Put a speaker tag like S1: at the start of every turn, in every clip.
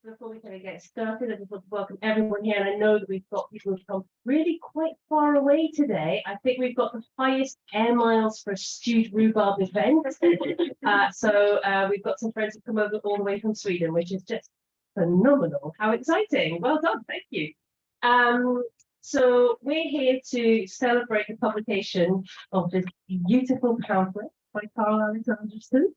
S1: Before we kind of get started, I just want to welcome everyone here. And I know that we've got people who've come really quite far away today. I think we've got the highest air miles for a stewed rhubarb event. So we've got some friends who've come over all the way from Sweden, which is just phenomenal. How exciting. Well done. Thank you. So we're here to celebrate the publication of this beautiful pamphlet by Carl Alexanderson.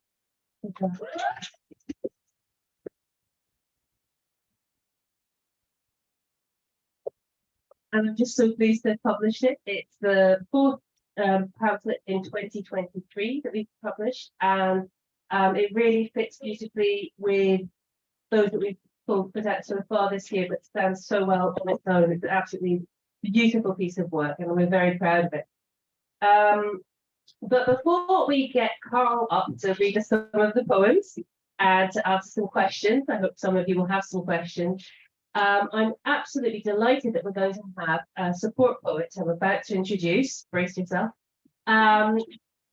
S1: And I'm just so pleased to have published it. It's the fourth pamphlet in 2023 that we've published, and it really fits beautifully with those that we've put out so far this year, but stands so well on its own. It's an absolutely beautiful piece of work, and we're very proud of it. But before we get Carl up to read us some of the poems and to answer some questions, I hope some of you will have some questions. I'm absolutely delighted that we're going to have a support poet I'm about to introduce. Brace yourself.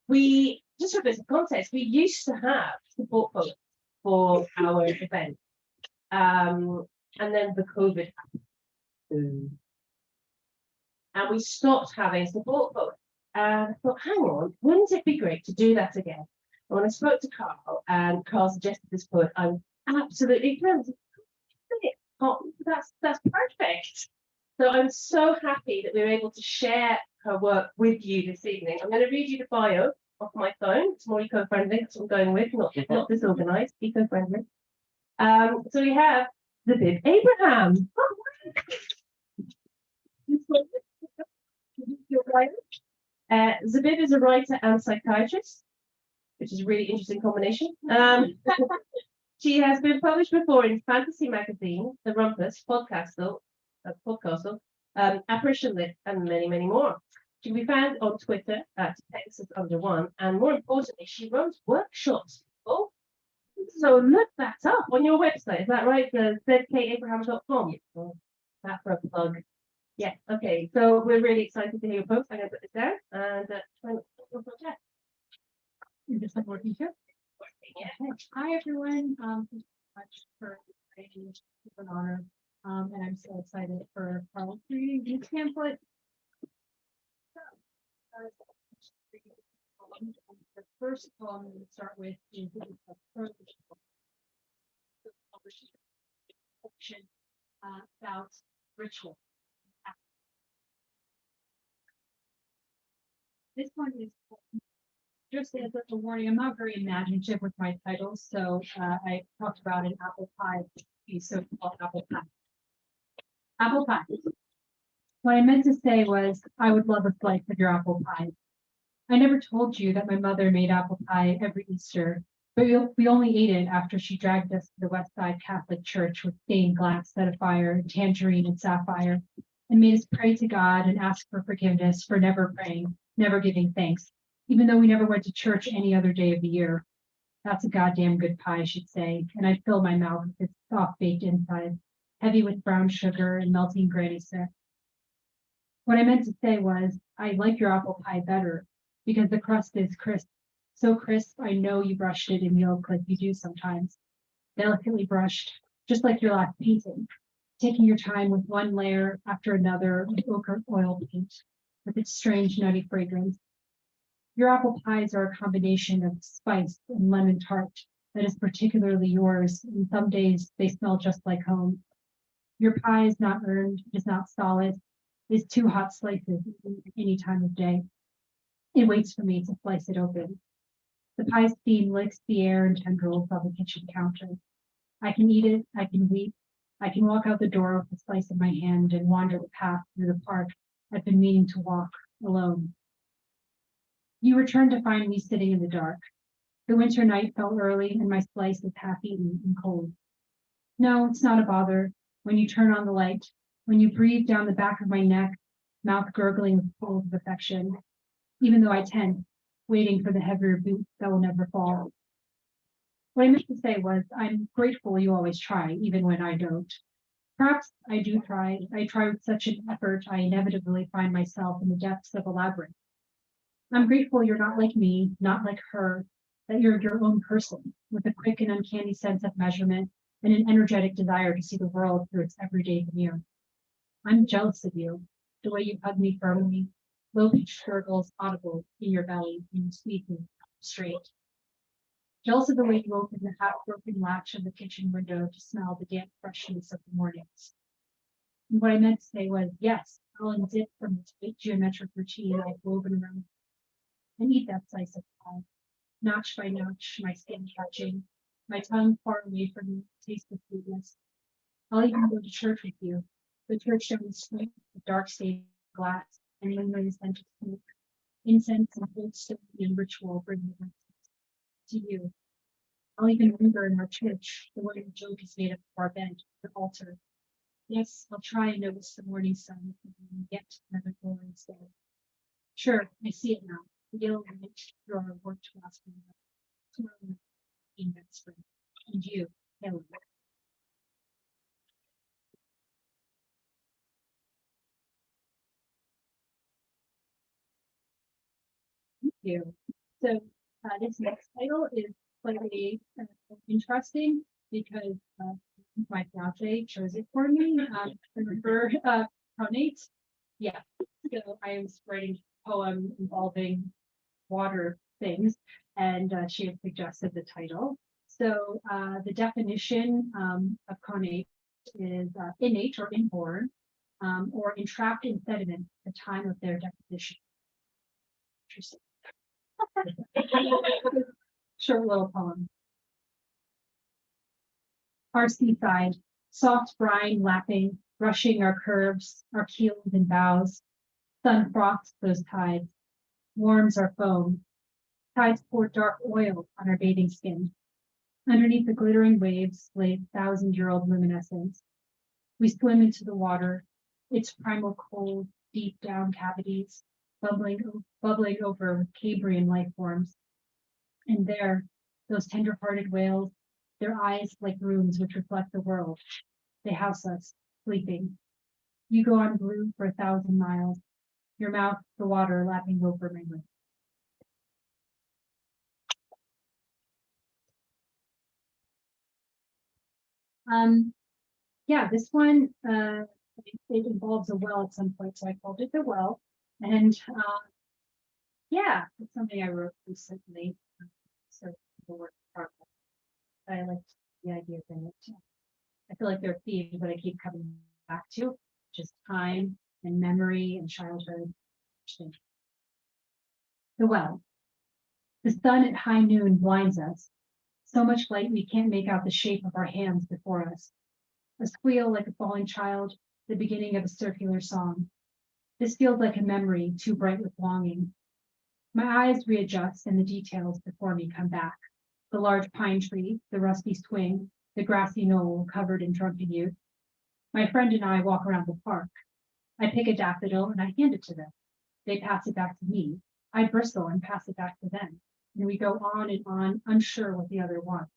S1: We, just for a bit of context, we used to have support poets for our event. And then the COVID happened. And we stopped having support poets. And I thought, hang on, wouldn't it be great to do that again? And when I spoke to Carl, and Carl suggested this poet, I'm absolutely thrilled. Oh, that's perfect. So I'm so happy that we were able to share her work with you this evening. I'm going to read you the bio off my phone. It's more eco-friendly. That's what I'm going with, not disorganized, eco-friendly. So we have Zabib Abraham. Zabib is a writer and psychiatrist, which is a really interesting combination. She has been published before in Fantasy Magazine, The Rumpus, Podcastle, Apparition Lit, and many, many more. She can be found on Twitter at Texas_1, and more importantly, she runs workshops. Oh, so look that up on your website. Is that right? The zkabraham.com. Oh, that for a plug. Yeah. Okay. So we're really excited to hear your post. I'm going to put this down and try and chat.
S2: You're just like working here.
S1: Yeah.
S2: Hi everyone. Thank you so much for inviting me. It's an honor. And I'm so excited for Carl reading this pamphlet. The first poem I'm going to start with is about ritual. This one is just as a warning, I'm not very imaginative with my titles, so I talked about an apple pie piece, so called apple pie. Apple pie. What I meant to say was, I would love a slice of your apple pie. I never told you that my mother made apple pie every Easter, but we only ate it after she dragged us to the West Side Catholic Church with stained glass set afire, tangerine and sapphire, and made us pray to God and ask for forgiveness for never praying, never giving thanks, even though we never went to church any other day of the year. That's a goddamn good pie, she'd say, and I'd fill my mouth with its soft-baked inside, heavy with brown sugar and melting granny smith. What I meant to say was, I like your apple pie better, because the crust is crisp, so crisp I know you brushed it in yolk like you do sometimes, delicately brushed, just like your last painting, taking your time with one layer after another of ochre oil paint, with its strange nutty fragrance. Your apple pies are a combination of spice and lemon tart that is particularly yours, and some days they smell just like home. Your pie is not earned, it is not solid, it is two hot slices any time of day. It waits for me to slice it open. The pie steam licks the air and tendrils of the kitchen counter. I can eat it, I can weep, I can walk out the door with a slice in my hand and wander the path through the park I've been meaning to walk alone. You return to find me sitting in the dark. The winter night fell early and my slice is half eaten and cold. No, it's not a bother. When you turn on the light, when you breathe down the back of my neck, mouth gurgling with folds of affection, even though I tense, waiting for the heavier boot that will never fall. What I meant to say was, I'm grateful you always try, even when I don't. Perhaps I do try. I try with such an effort, I inevitably find myself in the depths of a labyrinth. I'm grateful you're not like me, not like her, that you're your own person, with a quick and uncanny sense of measurement, and an energetic desire to see the world through its everyday veneer. I'm jealous of you, the way you hug me firmly, low-pitched gurgles audible in your belly, and you squeeze me straight. Jealous of the way you open the half-broken latch of the kitchen window to smell the damp freshness of the mornings. And what I meant to say was, yes, I'll unzip from the tight geometric routine I've woven around and eat that slice of pie, notch by notch, my skin catching, my tongue far away from the taste of sweetness. I'll even go to church with you, the church down the street with dark stained glass and lingering scent of smoke, incense and old stone and ritual bringing me to you. I'll even linger in our church, the wooden joke is made up of our bed, the altar. Yes, I'll try and notice the morning sun and get to another glorious day. Sure, I see it now. The yellow light through our worked glass window. Tomorrow in that spring. And you, Helen. Thank you. So this next title is slightly interesting because my fiance chose it for me. Remember pronate? Yeah. So I was writing a poem involving water things, and she had suggested the title. So the definition of connate is innate or inborn, or entrapped in sediment at the time of their deposition. Interesting. Short little poem. Our seaside, soft brine lapping, brushing our curves, our keels and bows. Sun froths those tides, warms our foam. Tides pour dark oil on our bathing skin. Underneath the glittering waves lay 1,000-year-old luminescence. We swim into the water, its primal cold, deep down cavities, bubbling over with Cambrian life forms. And there, those tender-hearted whales, their eyes like rooms which reflect the world. They house us, sleeping. You go on blue for 1,000 miles, your mouth the water lapping over my lips. Yeah, this one, it involves a well at some point, so I called it The Well. And yeah, it's something I wrote recently. So the work in progress. I liked the idea of it. I feel like there are themes that I keep coming back to, just time and memory and childhood. The well. The sun at high noon blinds us. So much light we can't make out the shape of our hands before us. A squeal like a falling child, the beginning of a circular song. This feels like a memory too bright with longing. My eyes readjust and the details before me come back. The large pine tree, the rusty swing, the grassy knoll covered in drunken youth. My friend and I walk around the park. I pick a daffodil and I hand it to them. They pass it back to me. I bristle and pass it back to them. And we go on and on, unsure what the other wants,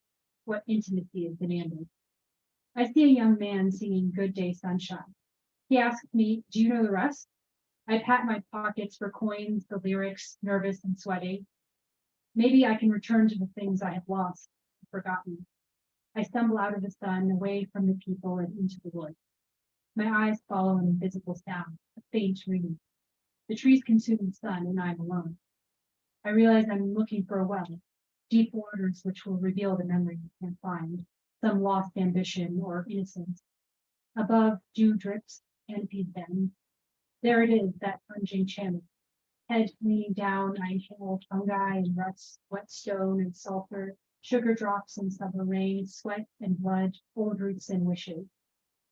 S2: what intimacy is demanded. I see a young man singing Good Day Sunshine. He asks me, do you know the rest? I pat my pockets for coins, the lyrics, nervous and sweaty. Maybe I can return to the things I have lost, forgotten. I stumble out of the sun, away from the people and into the woods. My eyes follow an invisible sound, a faint ringing. The trees consume the sun and I'm alone. I realize I'm looking for a well, deep waters which will reveal the memory you can't find, some lost ambition or innocence. Above, dew drips, canopies bend. There it is, that plunging channel. Head leaning down, I inhale fungi and ruts, wet stone and sulfur, sugar drops and summer rain, sweat and blood, old roots and wishes.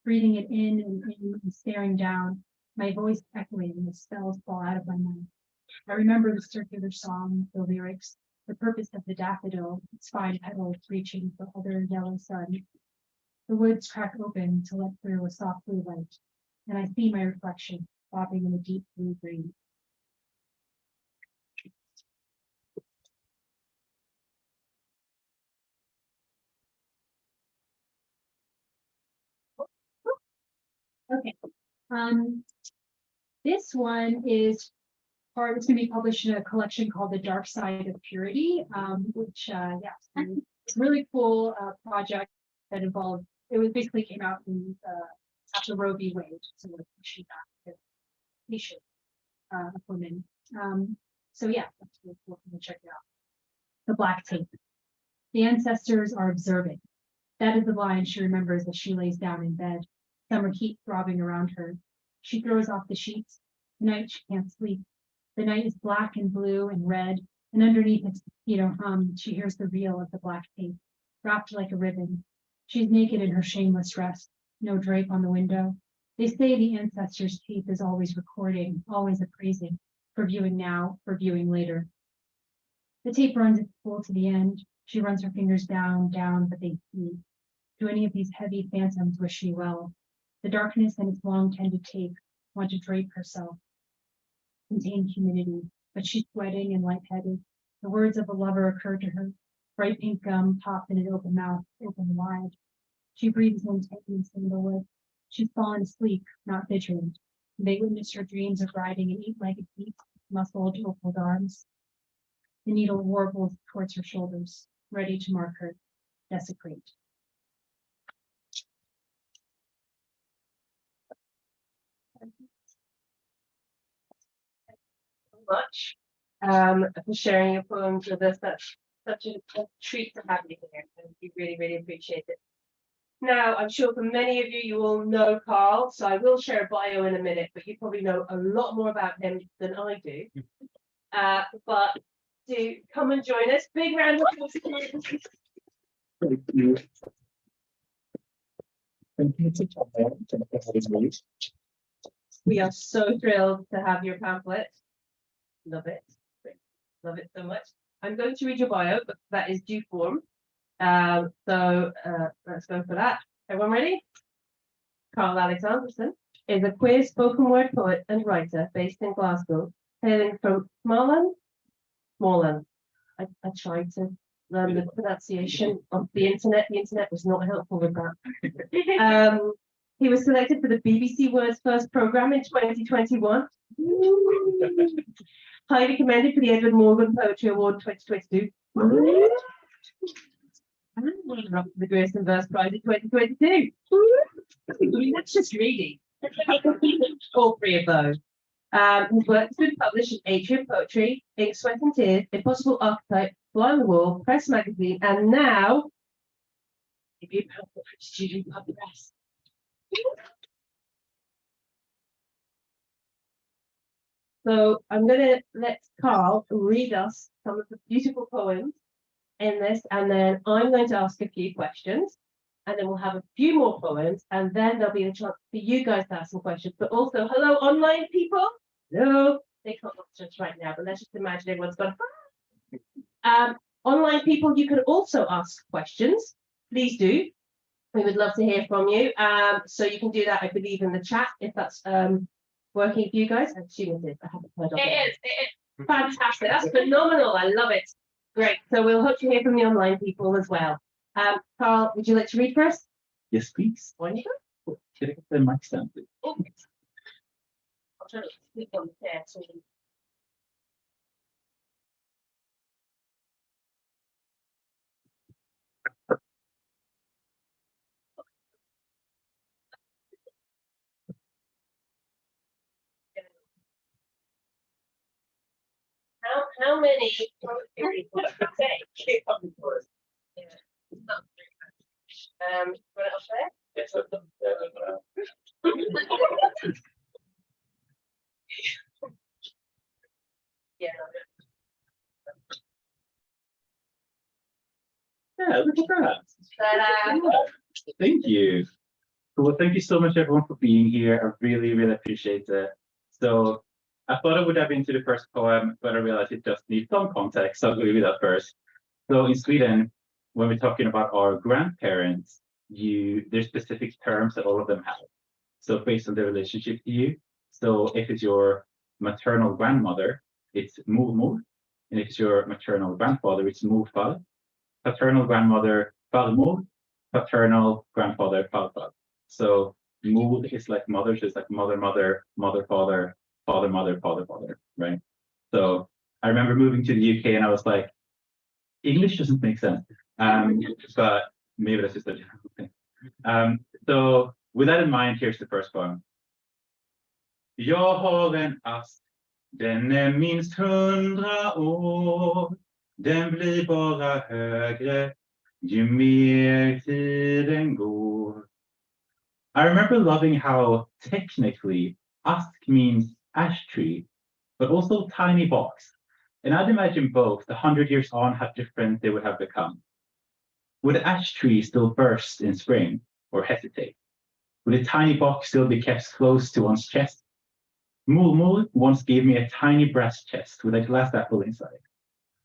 S2: Breathing it in and staring down, my voice echoing as spells fall out of my mouth. I remember the circular song, the lyrics, the purpose of the daffodil, its fine petals reaching for other yellow sun. The woods crack open to let through a soft blue light, and I see my reflection bobbing in the deep blue green. Okay. This one is part, it's going to be published in a collection called The Dark Side of Purity, which, yeah, it's a really cool project that involved, it was basically came out in, after Roe v. Wade, so we're pushing back the issue of women. So yeah, that's really cool. Check it out. The black tape. The ancestors are observing. That is the line she remembers as she lays down in bed, summer heat throbbing around her. She throws off the sheets. Tonight she can't sleep. The night is black and blue and red, and underneath its mosquito hum, she hears the reel of the black tape, wrapped like a ribbon. She's naked in her shameless rest, no drape on the window. They say the ancestors' tape is always recording, always appraising, for viewing now, for viewing later. The tape runs its spool to the end. She runs her fingers down, but they see. Do any of these heavy phantoms wish me well? The darkness and its long tended tape want to drape herself, contain humidity, but she's sweating and lightheaded. The words of a lover occur to her. Bright pink gum popped in an open mouth, open wide. She breathes in tightly sandalwood. She's fallen asleep, not vigilant. They witness her dreams of riding an 8-legged beast, muscled, opaled arms. The needle warbles towards her shoulders, ready to mark her, desecrate.
S1: Much for sharing your poems with us. That's such a treat to have you here, and we really, really appreciate it. Now, I'm sure for many of you, you all know Carl, so I will share a bio in a minute, but you probably know a lot more about him than I do. But to come and join us, big round of applause.
S3: Thank you. Thank you to Tom.
S1: We are so thrilled to have your pamphlet. Love it. Love it so much. I'm going to read your bio, but that is due form. So let's go for that. Everyone ready? Carl Alexanderson is a queer spoken word poet and writer based in Glasgow, hailing from Smallland. I tried to learn the pronunciation of the internet. The internet was not helpful with that. He was selected for the BBC World's First programme in 2021. Highly commended for the Edward Morgan Poetry Award 2022. And runner-up for the Grayson Verse Prize in 2022. I mean, that's just greedy. All three of those. His work has been published in Atrium Poetry, Ink, Sweat and Tears, Impossible Archetype, Fly on the Wall, Press Magazine, and now debut pamphlet for Student Pub Press. So I'm going to let Carl read us some of the beautiful poems in this, and then I'm going to ask a few questions, and then we'll have a few more poems, and then there'll be a chance for you guys to ask some questions. But also, hello, online people. Hello. They can't watch us right now, but let's just imagine everyone's gone. Online people, you can also ask questions. Please do. We would love to hear from you. So you can do that, I believe, in the chat if that's working for you guys. I'm assuming it is. I haven't heard of it. It is. Fantastic. That's phenomenal. I love it. Great. So we'll hope to hear from the online people as well. Carl, would you like to read first?
S3: Yes, please.
S1: Wonderful.
S3: Can I get the mic stand, please?
S1: Oh. I'll try to speak on there. So how many people would you take? Yeah. Not very much. Put it up there.
S3: Yes,
S1: Yeah.
S3: yeah, look at that.
S1: Ta-da.
S3: Thank you. Well, thank you so much, everyone, for being here. I really, really appreciate it. So I thought I would dive into the first poem, but I realized it just needs some context, so I'll go with that first. So in Sweden, when we're talking about our grandparents, there's specific terms that all of them have. So based on their relationship to you. So if it's your maternal grandmother, it's mormor, and if it's your maternal grandfather, it's morfar. Paternal grandmother, farmor. Paternal grandfather, farfar. So mor is like mother, so it's like mother, mother, mother, father, father, mother, father, father, right? So I remember moving to the UK and I was like, English doesn't make sense. But maybe that's just a general thing. So with that in mind, here's the first poem. Jag har en ast, den är minst 100 år. Den blir bara högre ju mer tiden går. I remember loving how technically ask means ash tree, but also tiny box. And I'd imagine both, 100 years on, how different they would have become. Would an ash tree still burst in spring or hesitate? Would a tiny box still be kept close to one's chest? Mulmul once gave me a tiny brass chest with a glass apple inside.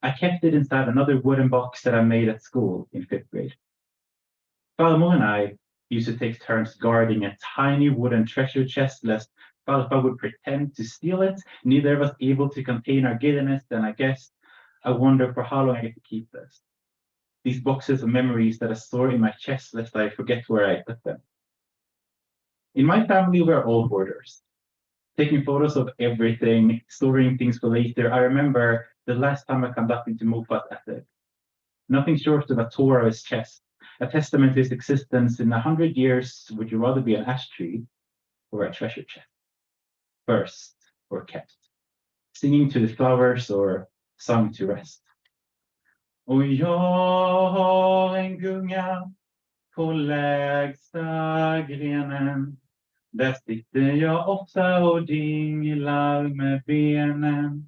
S3: I kept it inside another wooden box that I made at school in 5th grade. Farmor and I used to take turns guarding a tiny wooden treasure chest lest Farfar would pretend to steal it. Neither of us able to contain our giddiness, and I wonder for how long I get to keep this. These boxes of memories that I store in my chest lest I forget where I put them. In my family, we're all hoarders, taking photos of everything, storing things for later. I remember the last time I climbed up into Mofat's attic. Nothing short of a tour of his chest, a testament to his existence. In 100 years, would you rather be an ash tree or a treasure chest? Burst or kept? Singing to the flowers or sung to rest? Och jag har en gunga på lägsta grenen. Där sitter jag ofta och dinglar med benen.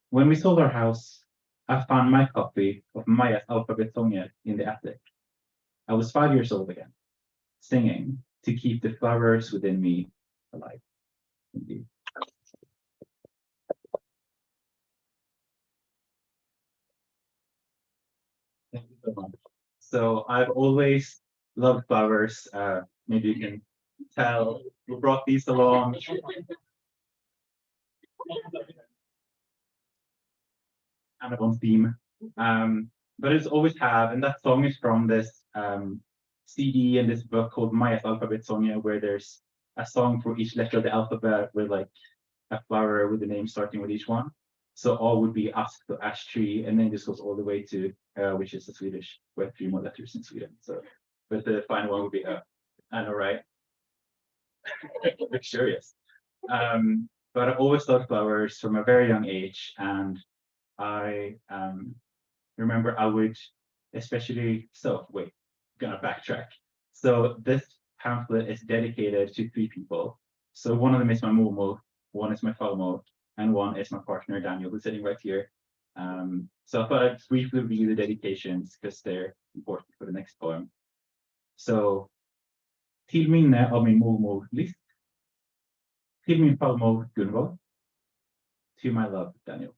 S3: When we sold our house, I found my copy of Maya's alphabetsånger in the attic. I was 5 years old again, singing to keep the flowers within me alive. Indeed. Thank you so much. So I've always loved flowers. Maybe you can tell we brought these along. Kind of on theme. But it's always have, and that song is from this CD and this book called Maya's Alphabetsånger, where there's a song for each letter of the alphabet with like a flower with the name starting with each one. So all would be ask to ash tree, and then this goes all the way to which is the Swedish. We have 3 more letters in Sweden. So, but the final one would be I know, right? Luxurious. But I always loved flowers from a very young age, and I remember I would especially. So wait, gonna backtrack. So this pamphlet is dedicated to 3 people. So one of them is my momo, one is my falmo, and one is my partner Daniel, who's sitting right here. So I thought I'd briefly review the dedications because they're important for the next poem. So, till minne av min mormor Liz, till min farmor Gunvor, to my love Daniel.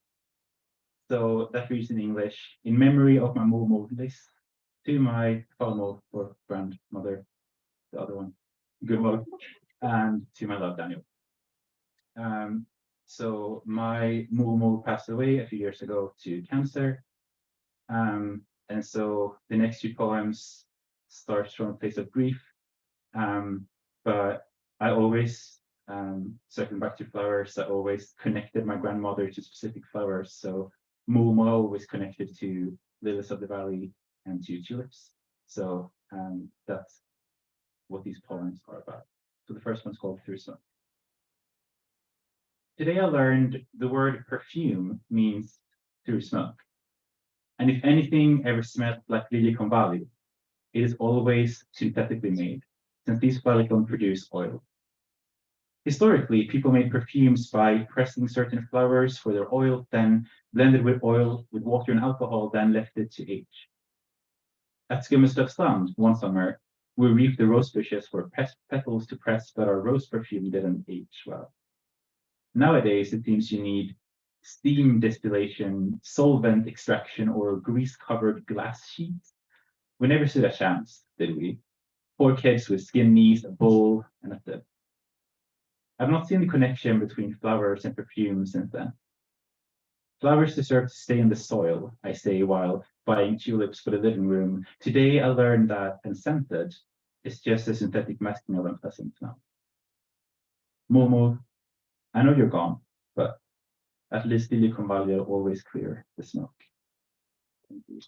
S3: So that reads in English, in memory of my mormor Liz, to my farmor or grandmother, the other one, Gunvor, and to my love Daniel. So my mormor passed away a few years ago to cancer. And so the next 2 poems starts from a place of grief. But I always, circling back to flowers, I always connected my grandmother to specific flowers. So mormor was connected to lilies of the valley and to tulips. So that's what these poems are about. So the first one's called Through Smoke. Today I learned the word perfume means through smoke. And if anything ever smelled like liljekonvalj, it is always synthetically made, since these flowers don't produce oil. Historically, people made perfumes by pressing certain flowers for their oil, then blended with oil, with water and alcohol, then left it to age. At Skummeslövstrand one summer, we reaped the rose bushes for petals to press, but our rose perfume didn't age well. Nowadays, it seems you need steam distillation, solvent extraction, or grease-covered glass sheets. We never stood a chance, did we? 4 kids with skin knees, a bowl, and a tip. I've not seen the connection between flowers and perfume since then. Flowers deserve to stay in the soil, I say while buying tulips for the living room. Today I learned that unscented is just a synthetic masking of unpleasant smell. Momo, I know you're gone, but at least liljekonvalj will always clear the smoke. Thank you.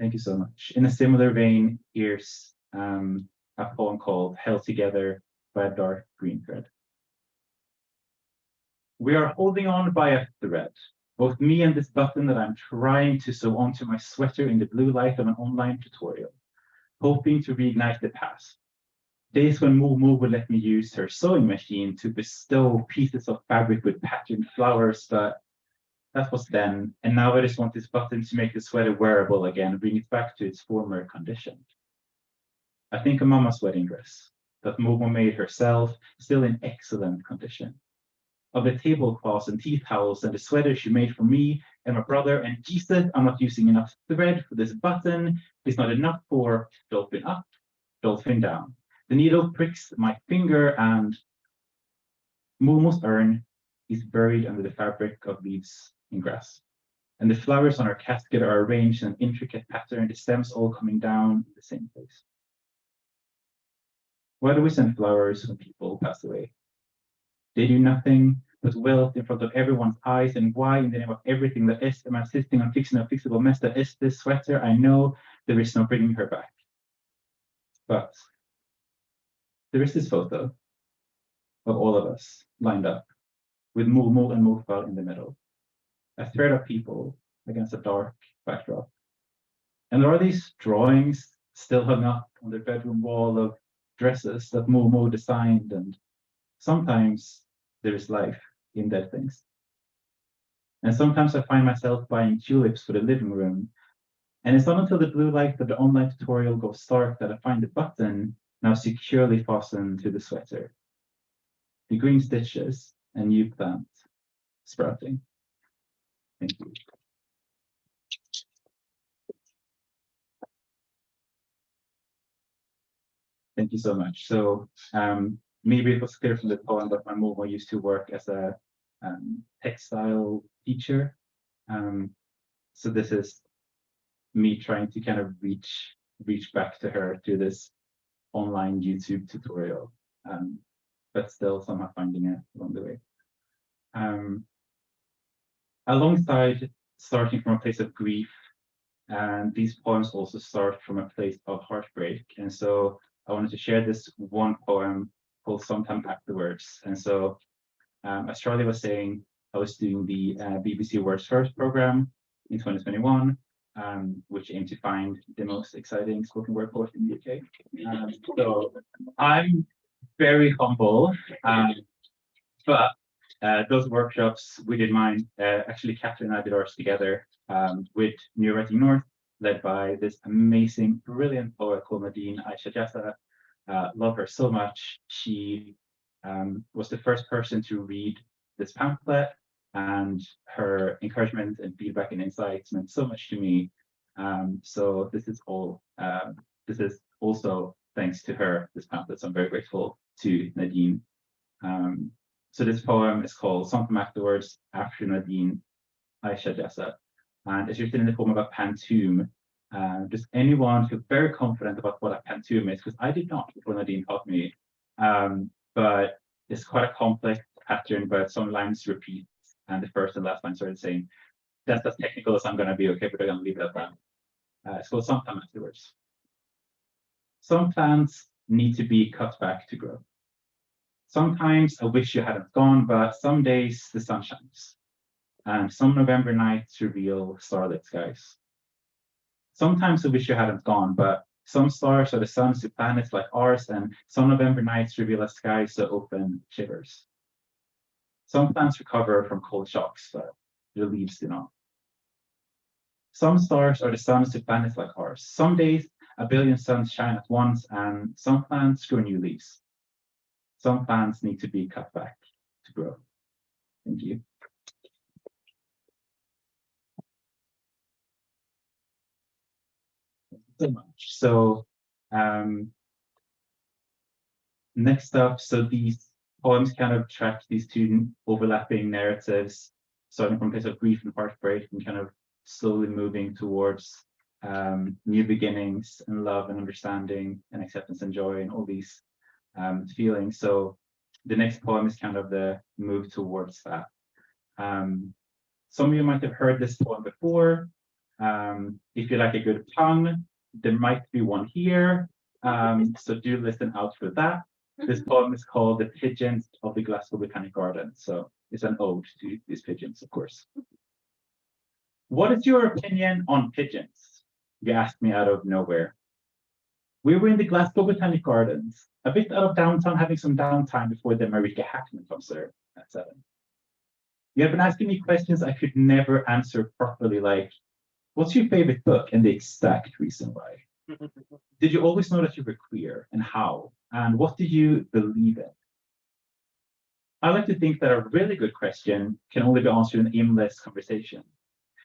S3: Thank you so much. In a similar vein, here's a poem called Held Together by a Dark Green Thread. We are holding on by a thread, both me and this button that I'm trying to sew onto my sweater in the blue light of an online tutorial, hoping to reignite the past. Days when Moo would let me use her sewing machine to bestow pieces of fabric with patterned flowers, but that was then, and now I just want this button to make the sweater wearable again, bring it back to its former condition. I think of Mama's wedding dress that Momo made herself, still in excellent condition. Of the tablecloths and tea towels and the sweater she made for me and my brother, and Jesus, I'm not using enough thread for this button. It's not enough for dolphin up, dolphin down. The needle pricks my finger and Momo's urn is buried under the fabric of leaves and grass. And the flowers on our casket are arranged in an intricate pattern, the stems all coming down in the same place. Why do we send flowers when people pass away? They do nothing but wilt in front of everyone's eyes, and why, in the name of everything that is, am I insisting on fixing a fixable mess that is this sweater? I know there is no bringing her back. But there is this photo of all of us lined up, with Mumu and Mufal in the middle, a thread of people against a dark backdrop. And there are these drawings still hung up on the bedroom wall of dresses that Mumu designed, and sometimes there is life in dead things. And sometimes I find myself buying tulips for the living room, and it's not until the blue light of the online tutorial goes dark that I find the button now securely fastened to the sweater. The green stitches and new plant sprouting. Thank you. Thank you so much. So maybe it was clear from the poem that my Momo used to work as a textile teacher. So this is me trying to kind of reach back to her through this online YouTube tutorial, but still somehow finding it along the way. Alongside starting from a place of grief, and these poems also start from a place of heartbreak. And so I wanted to share this one poem called Sometime Afterwards. And so as Charlie was saying, I was doing the BBC Words First program in 2021, which aimed to find the most exciting spoken word poet in the UK. So I'm very humble, but those workshops, we did mine. Actually, Catherine and I did ours together with New Writing North, led by this amazing, brilliant poet called Nadine Aisha Jassa. Love her so much. She was the first person to read this pamphlet, and her encouragement and feedback and insights meant so much to me. So this is also thanks to her, this pamphlet. So I'm very grateful to Nadine. So this poem is called Sometime Afterwards, after Nadine Aisha Jessa. And it's written in the form of a pantoum. Does anyone feel very confident about what a pantoum is? Because I did not before Nadine taught me. But it's quite a complex pattern, but some lines repeat, and the first and last lines are the same. That's as technical as I'm going to be, okay, but I'm going to leave it at that. It's called Sometime Afterwards. Some plants need to be cut back to grow. Sometimes I wish you hadn't gone, but some days the sun shines, and some November nights reveal starlit skies. Sometimes I wish you hadn't gone, but some stars are the suns to planets like ours, and some November nights reveal a sky so open shivers. Some plants recover from cold shocks, but their leaves do not. Some stars are the suns to planets like ours. Some days a billion suns shine at once, and some plants grow new leaves. Some plants need to be cut back to grow. Thank you. So much. So next up, so these poems kind of track these two overlapping narratives, starting from a place of grief and heartbreak, and kind of slowly moving towards new beginnings and love and understanding and acceptance and joy and all these feelings. So the next poem is kind of the move towards that. Some of you might have heard this poem before. If you like a good pun, there might be one here. So do listen out for that. This poem is called The Pigeons of the Glasgow Botanic Garden. So it's an ode to these pigeons, of course. What is your opinion on pigeons? You asked me out of nowhere. We were in the Glasgow Botanic Gardens, a bit out of downtown, having some downtime before the Marika Hackman concert at 7. You have been asking me questions I could never answer properly, like, what's your favorite book and the exact reason why? Did you always know that you were queer and how? And what do you believe in? I like to think that a really good question can only be answered in aimless conversation.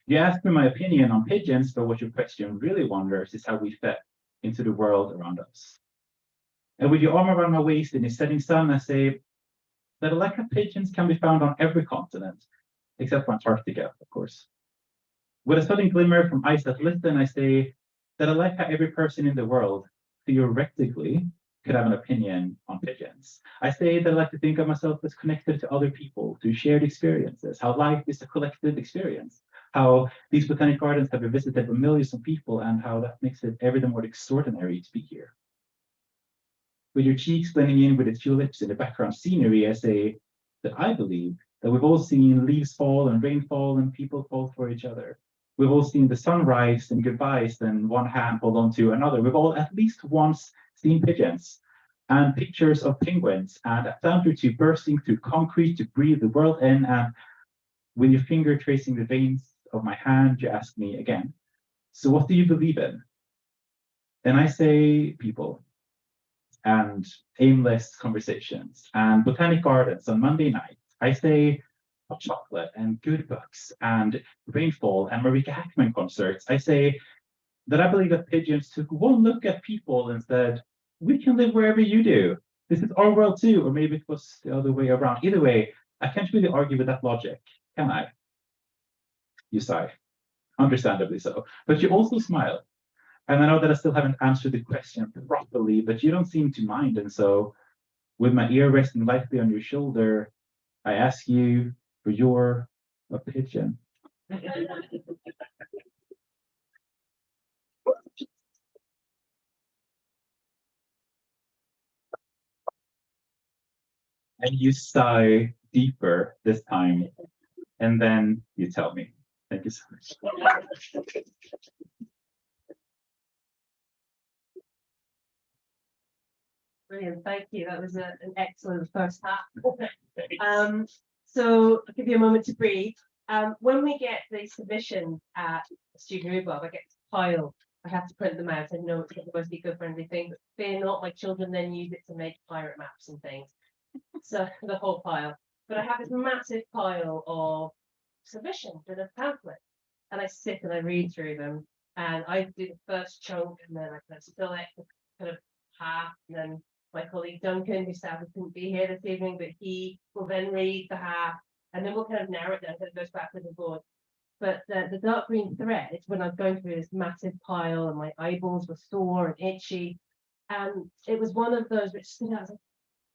S3: You asked me my opinion on pigeons, but what your question really wonders is how we fit into the world around us. And with your arm around my waist in the setting sun, I say that a lack of pigeons can be found on every continent, except for Antarctica, of course. With a sudden glimmer from ice at Liston, I say that I like how every person in the world, theoretically, could have an opinion on pigeons. I say that I like to think of myself as connected to other people, to shared experiences, how life is a collective experience, how these botanic gardens have been visited by millions of people, and how that makes it ever the more extraordinary to be here. With your cheeks blending in with the tulips in the background scenery, I say that I believe that we've all seen leaves fall and rainfall and people fall for each other. We've all seen the sunrise and goodbyes, and one hand hold on to another. We've all at least once seen pigeons and pictures of penguins and a plant or two bursting through concrete to breathe the world in. And with your finger tracing the veins of my hand, you ask me again, so what do you believe in? And I say people and aimless conversations and botanic gardens on Monday night. I say hot chocolate and good books and rainfall and Marika Hackman concerts. I say that I believe that pigeons took one look at people and said, we can live wherever you do. This is our world too. Or maybe it was the other way around. Either way, I can't really argue with that logic, can I? You sigh, understandably so. But you also smile. And I know that I still haven't answered the question properly, but you don't seem to mind. And so, with my ear resting lightly on your shoulder, I ask you for your opinion. And you sigh deeper this time, and then you tell me. Thank you so much.
S1: Brilliant, thank you. That was an excellent first half. So I'll give you a moment to breathe. When we get the submission at Student Rhubarb, I get this pile. I have to print them out. I know it's not the most eco-friendly thing, but fear not, my children then use it to make pirate maps and things. So the whole pile. But I have this massive pile of submissions with a pamphlet, and I sit and I read through them, and I do the first chunk, and then I kind of select the kind of half, and then my colleague Duncan, who sadly couldn't be here this evening, but he will then read the half, and then we'll kind of narrow it down, so it goes backwards and forwards. But the dark green thread, when I was going through this massive pile and my eyeballs were sore and itchy, and it was one of those which stood out,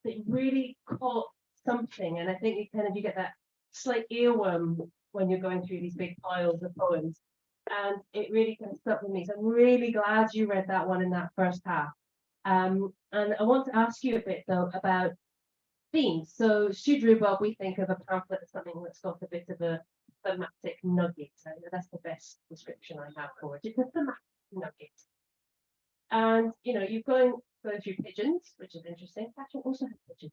S1: that really caught something. And I think you get that slight earworm when you're going through these big piles of poems. And it really kind of stuck with me. So I'm really glad you read that one in that first half. And I want to ask you a bit though about themes. So Student Rhubarb, we think of a pamphlet as something that's got a bit of a thematic nugget. So that's the best description I have for it. It's a thematic nugget. And you've gone through pigeons, which is interesting. Catherine also has pigeons.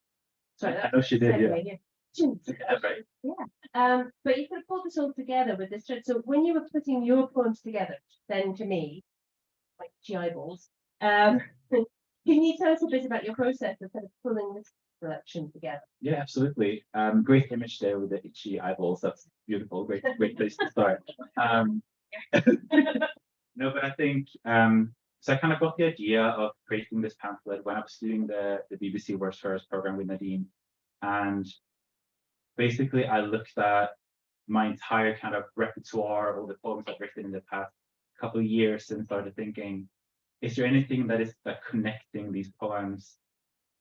S1: Sorry,
S3: I know she did, yeah.
S1: Pigeons.
S3: Yeah, right.
S1: Yeah. But you could have pulled this all together with this thread. So when you were putting your poems together, then to me, like GI balls, can you tell us a bit about your process of kind of pulling this collection together?
S3: Yeah, absolutely. Great image there with the itchy eyeballs. That's beautiful. Great place to start. No, but I think so I kind of got the idea of creating this pamphlet when I was doing the BBC World's First program with Nadine. And basically I looked at my entire kind of repertoire, all the poems I've written in the past couple of years, and started thinking, is there anything that is like connecting these poems,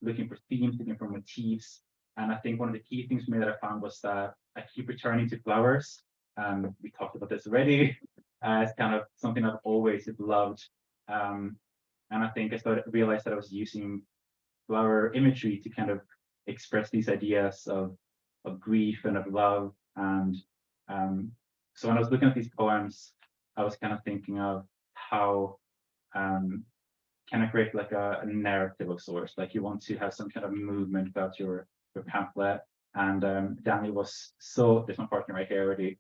S3: looking for themes, looking for motifs? And I think one of the key things for me that I found was that I keep returning to flowers. We talked about this already. It's kind of something I've always loved. And I think realized that I was using flower imagery to kind of express these ideas of grief and of love. And so when I was looking at these poems, I was kind of thinking of how can I create like a narrative of sorts? Like you want to have some kind of movement about your pamphlet. And Danny was there's my partner right here already.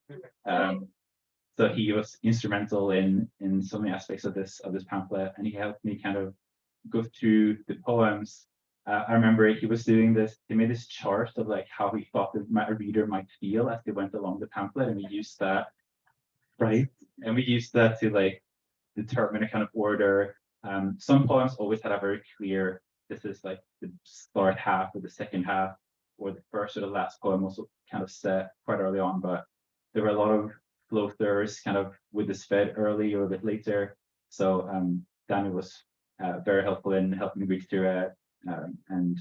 S3: So he was instrumental in so many aspects of this pamphlet, and he helped me kind of go through the poems. I remember he was doing this. He made this chart of like how he thought that a reader might feel as they went along the pamphlet, and we used that, right? And we used that to like determine a kind of order. Some poems always had a very clear. This is like the start half or the second half, or the first or the last poem also kind of set quite early on. But there were a lot of floaters kind of with this fed early or a bit later. So Danny was very helpful in helping me read through it and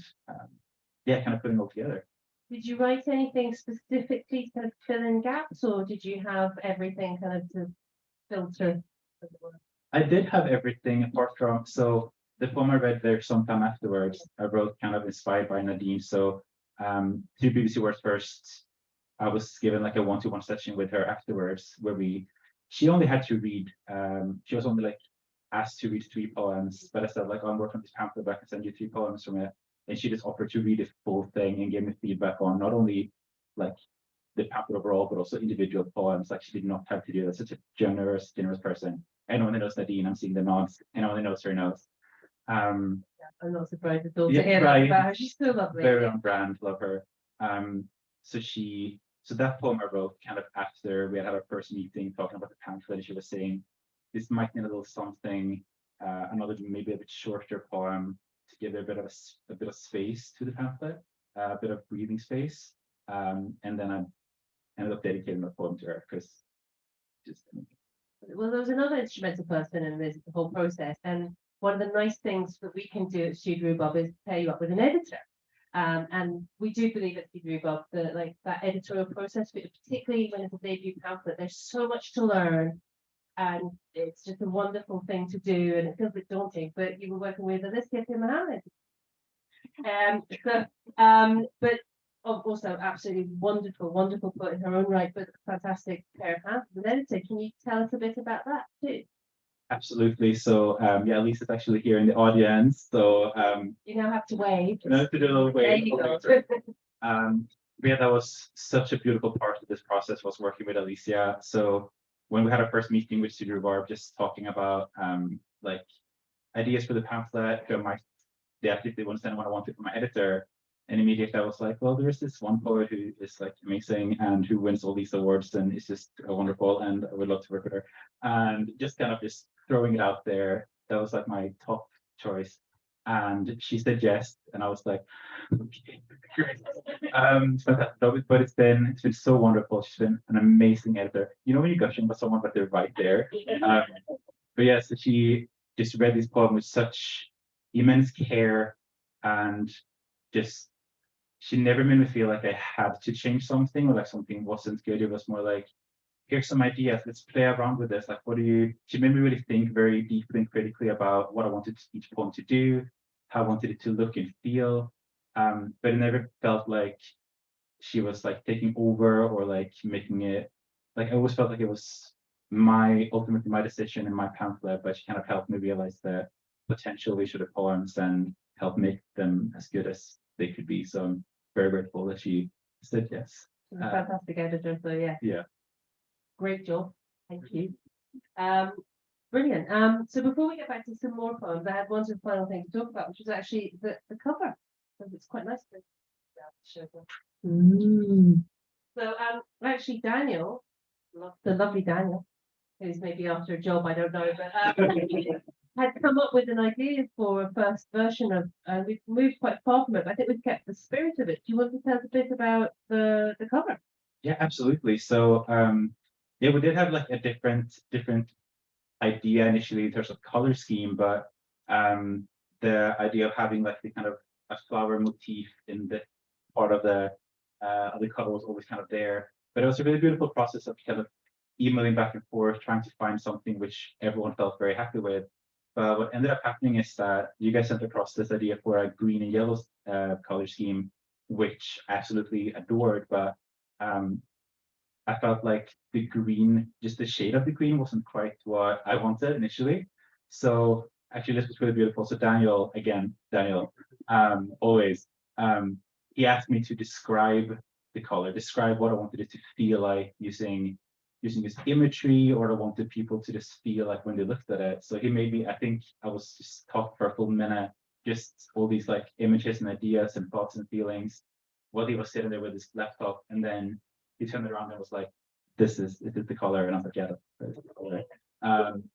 S3: yeah, kind of putting it all together.
S1: Did you write anything specifically to fill in gaps, or did you have everything kind of to filter?
S3: I did have everything apart from the poem I read there sometime afterwards. I wrote kind of inspired by Nadine. So two BBC Words First. I was given like a 1-to-1 session with her afterwards, where she only had to read. She was only like asked to read 3 poems, but I said like, I'm working on this pamphlet, but I can send you 3 poems from it, and she just offered to read the full thing and give me feedback on not only like the pamphlet overall, but also individual poems. Like she did not have to do that. Such a generous person. Anyone who knows Nadine, I'm seeing the nods. Anyone who knows her knows.
S1: I'm not surprised at all
S3: Yeah,
S1: to hear
S3: right.
S1: that about her. She's so lovely.
S3: Very on brand, love her. So that poem I wrote kind of after we had our first meeting talking about the pamphlet, and she was saying this might need a little something, another maybe a bit shorter poem to give it a bit of space to the pamphlet, a bit of breathing space. And then I ended up dedicating the poem to her because just
S1: Well, there was another instrumental person in this whole process, and one of the nice things that we can do at Studio Rhubarb is pair you up with an editor. And we do believe at Studio Rhubarb that like that editorial process, particularly when it's a debut pamphlet, there's so much to learn, and it's just a wonderful thing to do, and it feels a bit daunting. But you were working with Alicia Mohammed, but also absolutely wonderful poet in her own right, but fantastic pair of hands as an editor. Can you tell us a bit about that too?
S3: absolutely. So yeah, Lisa's actually here in the audience. So
S1: You now have to wave.
S3: you know, to do a little
S1: There
S3: wave.
S1: you go.
S3: But yeah, that was such a beautiful part of this process, was working with Alicia. So when we had our first meeting with Studio Rhubarb, just talking about like ideas for the pamphlet, if they want to send what I wanted from my editor. And immediately I was like, well, there is this one poet who is like amazing and who wins all these awards and is just wonderful, and I would love to work with her. And just kind of just throwing it out there, that was like my top choice. And she said yes, and I was like, okay, great. But it's been so wonderful. She's been an amazing editor. You know when you're gushing about someone, but they're right there. But yeah, so she just read this poem with such immense care, and just she never made me feel like I had to change something or like something wasn't good. It was more like, here's some ideas, let's play around with this. Like, she made me really think very deeply and critically about what I wanted each poem to do, how I wanted it to look and feel. But it never felt like she was like taking over or like making it, like I always felt like it was ultimately my decision in my pamphlet, but she kind of helped me realize the potential each of the poems and help make them as good as they could be. So I'm very grateful that she said yes.
S1: Fantastic editor. So yeah.
S3: Yeah.
S1: Great job. Thank you. Brilliant. So before we get back to some more poems, I had one final thing to talk about, which is actually the cover. Because it's quite nice to show them. So actually Daniel, the lovely Daniel, who's maybe after a job, I don't know, but had come up with an idea for a first version of, we've moved quite far from it, but I think we've kept the spirit of it. Do you want to tell us a bit about the cover?
S3: Yeah, absolutely. So yeah, we did have like a different idea initially in terms of color scheme, but the idea of having like the kind of a flower motif in the part of the cover was always kind of there. But it was a really beautiful process of kind of emailing back and forth, trying to find something which everyone felt very happy with. But what ended up happening is that you guys sent across this idea for a green and yellow color scheme, which I absolutely adored. But I felt like the green, just the shade of the green, wasn't quite what I wanted initially. So actually, this was really beautiful. So Daniel, again, Daniel, always, he asked me to describe the color, describe what I wanted it to feel like using this imagery, or I wanted people to just feel like when they looked at it. So he made me, I think I was just talking for a full minute, just all these like images and ideas and thoughts and feelings while he was sitting there with his laptop, and then he turned around and was like, this is the color, and I was like, yeah, that's the color.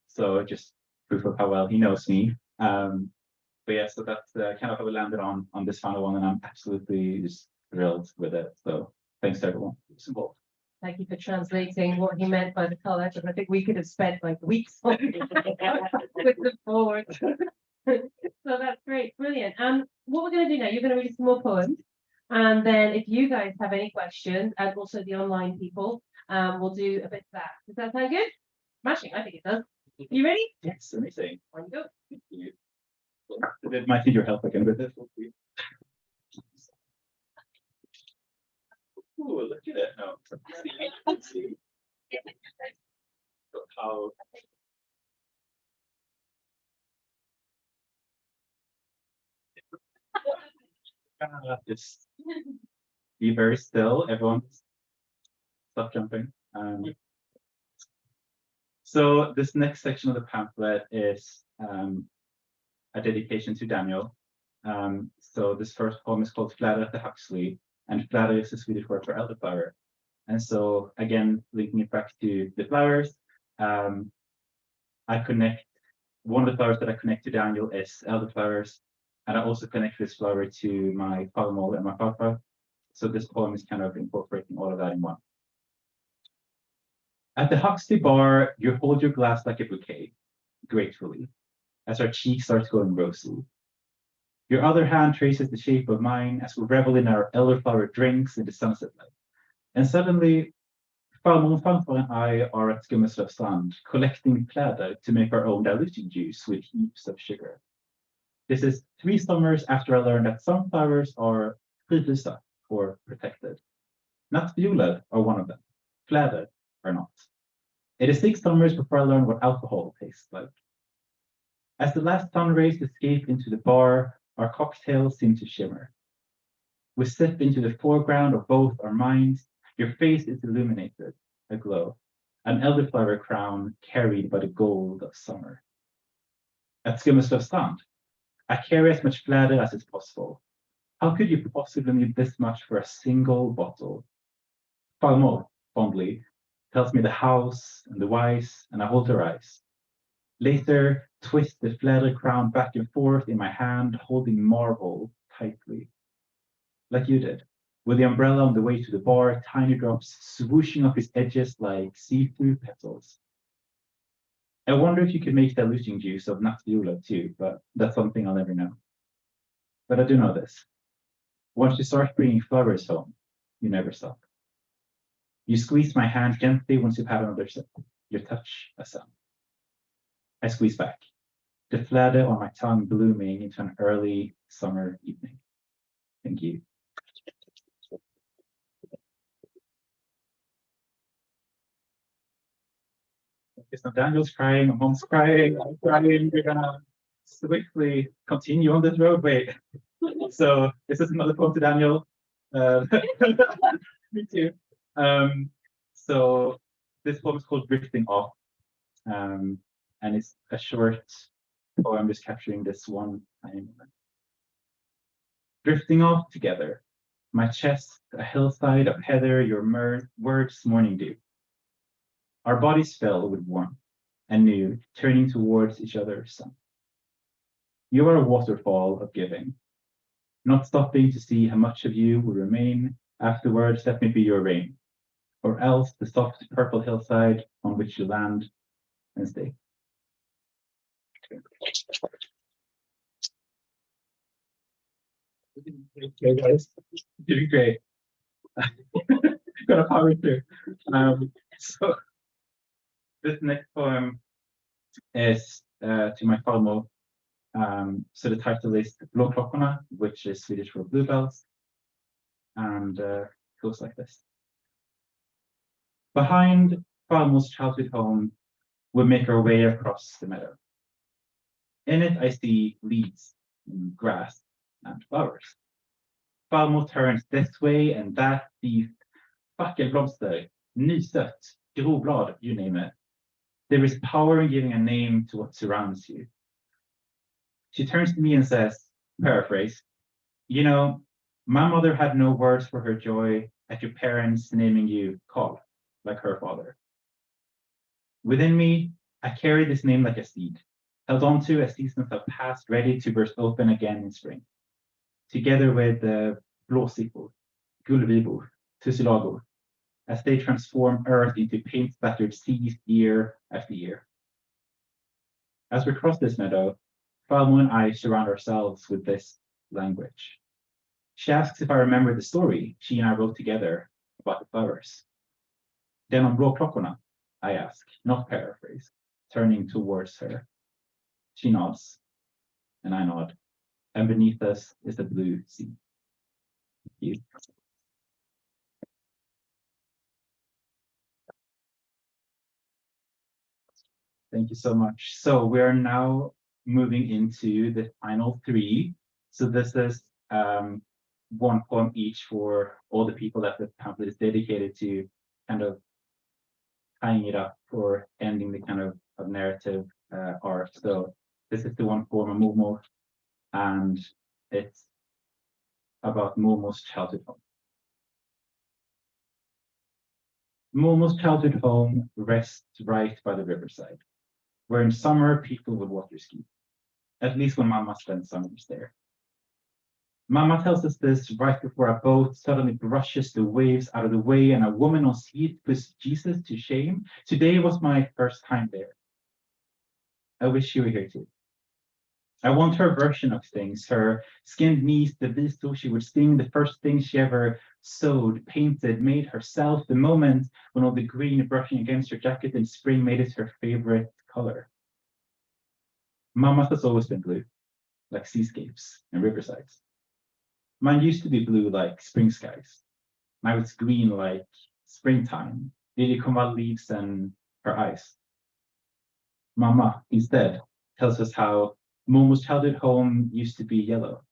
S3: So just proof of how well he knows me. But yeah, so that's kind of how we landed on this final one, and I'm absolutely just thrilled with it. So thanks to everyone who's involved.
S1: Thank you for translating what he meant by the color, because I think we could have spent like weeks on with the forward. So that's great, brilliant. What we're going to do now, you're going to read some more poems, and then if you guys have any questions, and also the online people, we'll do a bit of that. Does that sound good? Smashing, I think it does. You ready?
S3: Yes, amazing.
S1: On you go.
S3: Thank you. It might need your help again with this. Ooh, look at it. No. See. How just be very still, everyone. Stop jumping. So this next section of the pamphlet is a dedication to Daniel. So this first poem is called Fläder the Huxley, and fläder is the Swedish word for elderflower. And so again, linking it back to the flowers, I connect, one of the flowers that I connect to Daniel is elderflowers, and I also connect this flower to my palmol and my papa. So this poem is kind of incorporating all of that in one. At the Huxley bar, you hold your glass like a bouquet, gratefully, as our cheek starts going rosy. Your other hand traces the shape of mine as we revel in our elderflower drinks in the sunset light. And suddenly, farmor and I are at Skummeslövstrand collecting fläder to make our own diluting juice with heaps of sugar. This is 3 summers after I learned that some flowers are fridlysta, or protected. Nattfjolad are one of them. Fläder are not. It is 6 summers before I learned what alcohol tastes like. As the last sun rays escape into the bar, our cocktails seem to shimmer. We sip into the foreground of both our minds. Your face is illuminated, aglow, an elderflower crown carried by the gold of summer. At Skummeslövstrand, I carry as much fläder as is possible. How could you possibly need this much for a single bottle? Farmor, fondly, tells me the hows and the whys, and I hold her eyes. Later, twist the fläder crown back and forth in my hand, holding marble tightly. Like you did, with the umbrella on the way to the bar, tiny drops swooshing off its edges like see-through petals. I wonder if you could make diluting juice of nattfjolad too, but that's something I'll never know. But I do know this. Once you start bringing flowers home, you never stop. You squeeze my hand gently once you've had another sip. Your touch, a sound. I squeeze back, the fläder on my tongue blooming into an early summer evening. Thank you. So Daniel's crying, my mom's crying, I'm crying. We're gonna swiftly continue on this road. Wait. So this is another poem to Daniel. Me too. So this poem is called Drifting Off. And it's a short poem just capturing this one time. Drifting off together. My chest, a hillside of heather, your words, morning dew. Our bodies fell with warmth, anew, turning towards each other sun. You are a waterfall of giving, not stopping to see how much of you will remain. Afterwards, let me be your rain, or else the soft purple hillside on which you land and stay. Okay, guys, doing great. Got a power through. So This next poem is to my farmor. So the title is Blåklockorna, which is Swedish for bluebells, and goes like this. Behind farmor's childhood home, we make our way across the meadow. In it, I see leaves, and grass, and flowers. Farmor turns this way and that, sees fackelblomster, nysött, groblad, you name it. There is power in giving a name to what surrounds you. She turns to me and says, paraphrase, you know, my mother had no words for her joy at your parents naming you Karl, like her father. Within me, I carry this name like a seed, held onto as seasons have passed, ready to burst open again in spring. Together with the blåsippor, gullvibor, tussilago, as they transform earth into paint-splattered seas year after year. As we cross this meadow, Falmo and I surround ourselves with this language. She asks if I remember the story she and I wrote together about the flowers. Den om blåklockorna, I ask, not paraphrase, turning towards her. She nods, and I nod, and beneath us is the blue sea. Thank you. Thank you so much. So we are now moving into the final three. So this is one poem each for all the people that the pamphlet is dedicated to, kind of tying it up for ending the kind of narrative arc. So this is the one for Momo, and it's about Momo's childhood home. Momo's childhood home rests right by the riverside, where in summer people would water ski, at least when Mama spent summers there. Mama tells us this right before a boat suddenly brushes the waves out of the way and a woman on seat puts Jesus to shame. Today was my first time there. I wish you were here too. I want her version of things, her skinned niece, the viso she would sing, the first thing she ever sewed, painted, made herself, the moment when all the green brushing against her jacket in spring made it her favorite color. Mama's has always been blue, like seascapes and riversides. Mine used to be blue like spring skies. Now it's green like springtime, liljekonvall leaves and her eyes. Mama, instead, tells us how Momo's childhood home used to be yellow,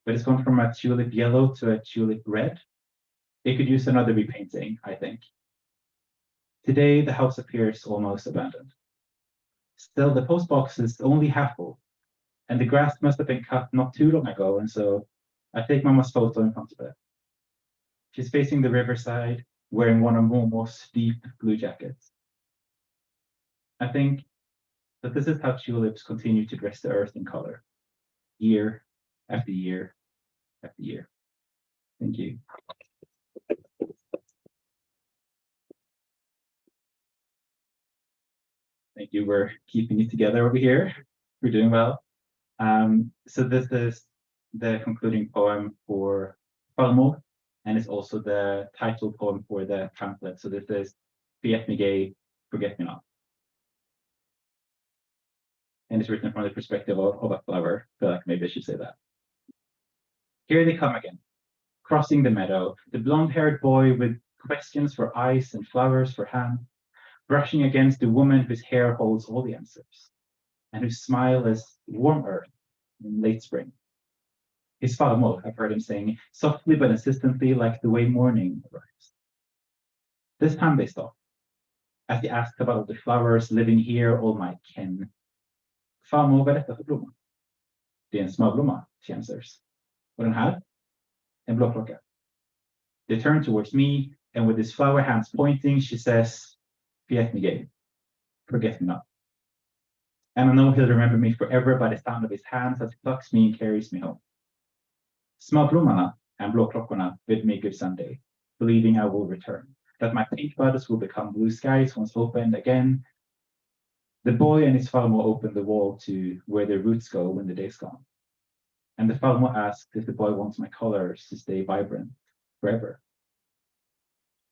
S3: but it's gone from a tulip yellow to a tulip red. It could use another repainting, I think. Today, the house appears almost abandoned. Still, the post box is only half full, and the grass must have been cut not too long ago, and so I take Mama's photo in front of it. She's facing the riverside, wearing one of Momo's deep blue jackets. I think that this is how tulips continue to dress the earth in color, year after year after year. Thank you. Thank you. We're keeping it together over here. We're doing well. So this is the concluding poem for Falmo, and it's also the title poem for the pamphlet. So this is Forget Me Gay, Forget Me Not. And it's written from the perspective of a flower. I feel like maybe I should say that. Here they come again, crossing the meadow, the blonde-haired boy with questions for eyes and flowers for hands, brushing against the woman whose hair holds all the answers, and whose smile is warm earth in late spring. His farmor, I've heard him saying, softly but insistently, like the way morning arrives. This time they stop, as he asks about the flowers living here, all my kin. Farmor berättar för blomman. Det är en smörblomma, she answers. Och den här? En blåklocka. They turn towards me, and with his flower hands pointing, she says, Forget me gay, forget me not. And I know he'll remember me forever by the sound of his hands as he plucks me and carries me home. Smörblommarna and blåklockorna bid me good Sunday, believing I will return, that my pink buds will become blue skies once opened again. The boy and his farmer open the wall to where their roots go when the day's gone. And the farmer asks if the boy wants my colors to stay vibrant forever.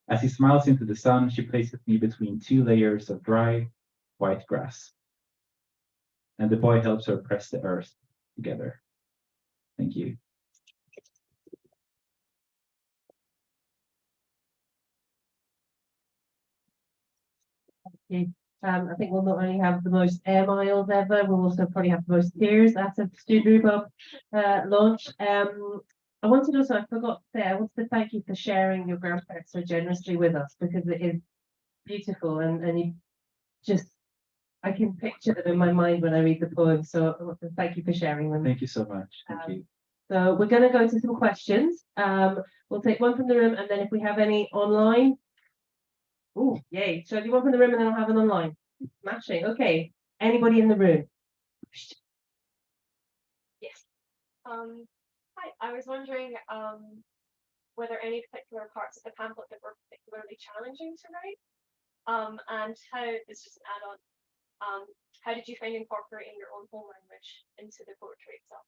S3: As he smiles into the sun, she places me between two layers of dry, white grass. And the boy helps her press the earth together. Thank you.
S1: I think we'll not only have the most air miles ever, we'll also probably have the most tears at a Student Rhubarb launch. I wanted also, I forgot to say, I wanted to thank you for sharing your grandparents so generously with us, because it is beautiful, and you just, I can picture them in my mind when I read the poem. So I want to thank you for sharing them.
S3: Thank you so much. Thank you.
S1: So we're going to go to some questions. We'll take one from the room, and then if we have any online. Oh, yay. So I do one from the room and then I'll have an online. Smashing. Okay. Anybody in the room?
S4: Yes. Hi. I was wondering were there any particular parts of the pamphlet that were particularly challenging to write? And how, it's just an add-on, how did you find incorporating your own home language into the poetry itself?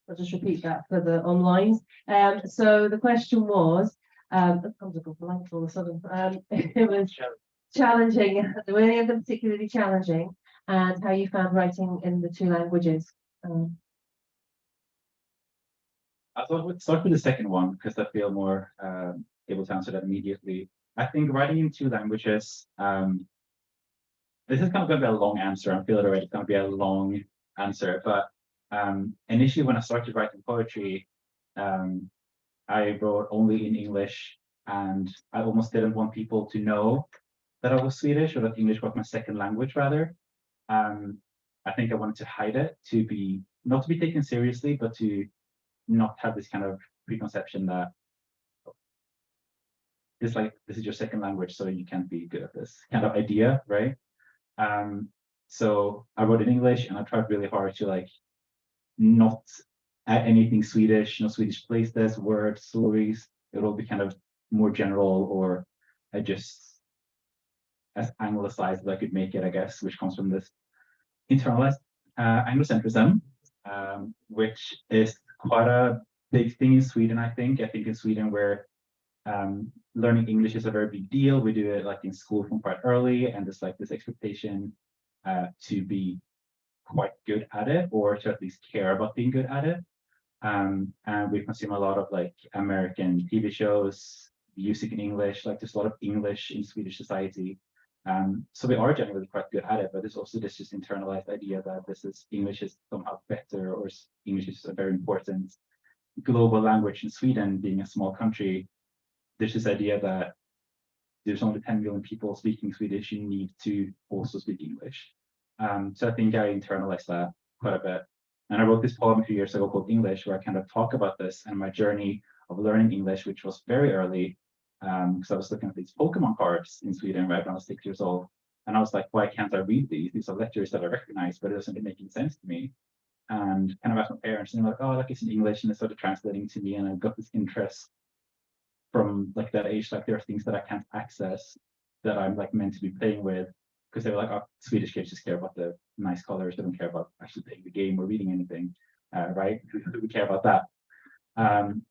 S1: I'll just repeat that for the online. So the question was, that comes up a blank all of a sudden. It was challenging. Were any of them particularly challenging, and how you found writing in the two languages?
S3: I thought we'd start with the second one because I feel more able to answer that immediately. I think writing in two languages, this is kind of going to be a long answer. I feel it already. It's going to be a long answer, but initially when I started writing poetry, I wrote only in English, and I almost didn't want people to know that I was Swedish, or that English was my second language rather. I think I wanted to hide it, to be not to be taken seriously, but to not have this kind of preconception that it's like this is your second language, so you can't be good at this kind of idea, right? So I wrote in English, and I tried really hard to like not add anything Swedish, no Swedish places, words, stories. It will be kind of more general, or I just as anglicized as I could make it, I guess, which comes from this internalized Anglocentrism, which is quite a big thing in Sweden, I think. I think in Sweden, where learning English is a very big deal. We do it like in school from quite early, and there's like this expectation to be quite good at it, or to at least care about being good at it. And we consume a lot of like American TV shows, music in English, like there's a lot of English in Swedish society. So we are generally quite good at it, but there's also this just internalized idea that this is English is somehow better, or English is a very important global language in Sweden, being a small country. There's this idea that there's only 10 million people speaking Swedish, you need to also speak English. So I think I internalized that quite a bit. And I wrote this poem a few years ago called English, where I kind of talk about this and my journey of learning English, which was very early, because I was looking at these Pokemon cards in Sweden right when I was 6 years old. And I was like, why can't I read these? These are letters that I recognize, but it doesn't make any sense to me. And kind of asked my parents, and they're like, oh, like it's in English, and they started translating to me, and I got this interest from like that age, like there are things that I can't access that I'm like meant to be playing with, because they were like, oh, Swedish kids just care about the nice colors, they don't care about actually playing the game or reading anything, right? Who would care about that?